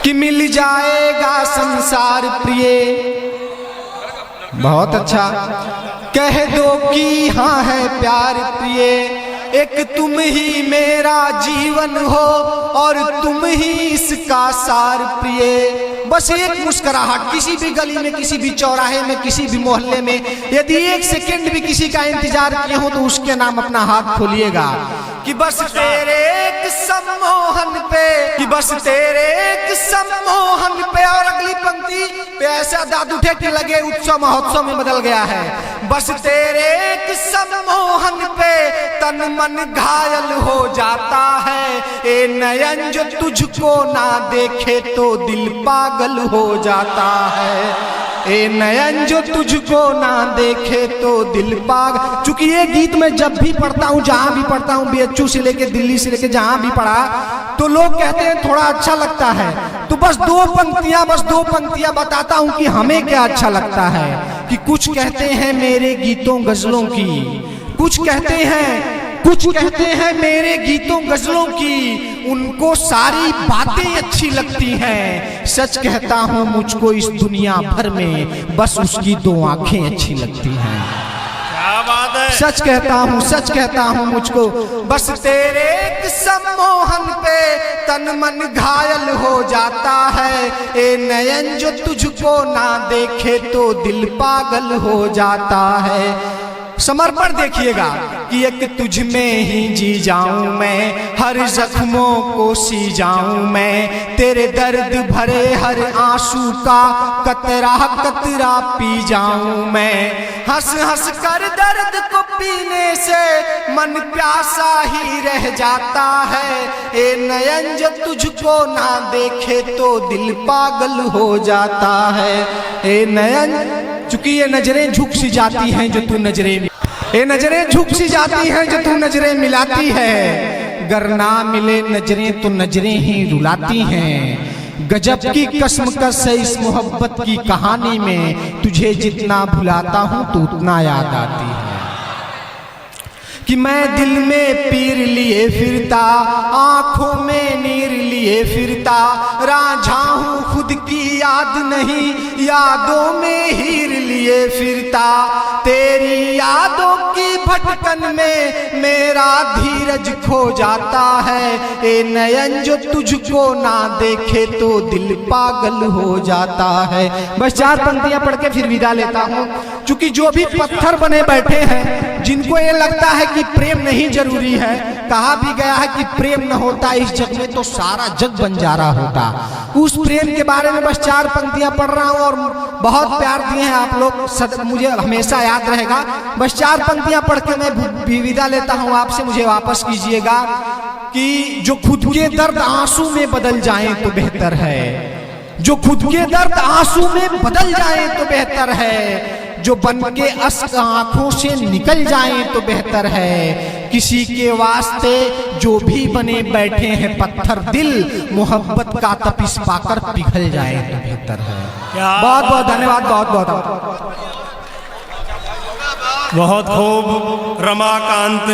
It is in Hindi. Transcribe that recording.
कि मिल जाएगा संसार प्रिय। बहुत अच्छा। कह दो कि हाँ है प्यार प्रिय, एक तुम ही मेरा जीवन हो और तुम ही इसका सार प्रिय। बस एक मुस्कुराहट, किसी भी गली में, किसी भी चौराहे में, किसी भी मोहल्ले में, यदि एक सेकंड भी किसी का इंतजार किए हो तो उसके नाम अपना हाथ खोलिएगा कि बस तेरे एक सम्मोहन पे, कि बस तेरे एक सम्मोहन पे। और अगली पंक्ति पे ऐसा दादू ठेके लगे उत्सव महोत्सव में बदल गया है। बस तेरे एक सम्मोहन पे तन मन घायल हो जाता है, ए नयन जो तुझको ना देखे तो दिल पागल हो जाता है। ए नयन जो तुझको ना देखे तो दिल पागल। चूंकि ये गीत मैं जब भी पढ़ता हूँ, जहां भी पढ़ता हूँ, बीएचयू से लेके दिल्ली से लेके जहां भी पढ़ा, तो लोग कहते हैं थोड़ा अच्छा लगता है। तो बस दो पंक्तियां बताता हूं कि हमें क्या अच्छा लगता है। कि कुछ कहते हैं मेरे गीतों गजलों की, कुछ कहते हैं मेरे गीतों गजलों की, उनको सारी बातें अच्छी लगती हैं। सच कहता हूं मुझको इस दुनिया भर में बस उसकी दो आंखें अच्छी लगती हैं। क्या बात है। सच कहता हूं मुझको बस तेरे एक सम्मोहन पे तन मन घायल हो जाता है। ए नयन जो तुझको ना देखे तो दिल पागल हो जाता है। समर्पण देखिएगा कि एक तुझ में ही जी जाऊं मैं, हर जख्मों को सी जाऊं मैं, तेरे दर्द भरे हर आंसू का कतरा कतरा पी जाऊं मैं। हंस हंस कर दर्द को पीने से मन प्यासा ही रह जाता है। ए नयन जो तुझको ना देखे तो दिल पागल हो जाता है। ए नयन, चूंकि ये नजरें झुक सी जाती हैं जो तू नजरें, ये नजरें झुक सी जाती हैं जो तू नजरें मिलाती है। गर ना मिले नजरें तो नजरें ही रुलाती हैं। गजब की कसमकस है इस मोहब्बत की कहानी में, तुझे जितना भुलाता हूं तो उतना याद आती है। कि मैं दिल में पीर लिए फिरता, आंखों में नीर लिए फिरता, राझा हूं खुद की याद नहीं, यादों में हीर लिए फिरता। तेरी यादों की भटकन में मेरा धीरज खो जाता है। ए नयन जो तुझको ना देखे तो दिल पागल हो जाता है। बस 4 पंक्तियां पढ़ के फिर विदा लेता हूं। क्योंकि जो भी पत्थर बने बैठे हैं, जिनको ये लगता है कि प्रेम नहीं जरूरी है, कहा भी गया है कि प्रेम न होता इस जग में तो सारा जग बंजारा होता। उस प्रेम के बारे में बस 4 पंक्तियां पढ़ रहा हूं और बहुत प्यार दिए हैं आप लोग, मुझे हमेशा याद रहेगा। बस 4 पंक्तियां पढ़ के मैं विदा लेता हूं आपसे, मुझे वापस कीजिएगा। कि जो खुद के दर्द आंसू में बदल जाएं तो बेहतर है, जो खुद के दर्द आंसू में बदल जाएं तो बेहतर है, जो बन के अश्क आंखों से निकल जाएं तो बेहतर है। किसी के वास्ते जो भी बने बैठे हैं पत्थर दिल, मोहब्बत का तपिश पाकर पिघल जाए तो बेहतर है। बहुत बहुत धन्यवाद। बहुत खूब रमाकांत।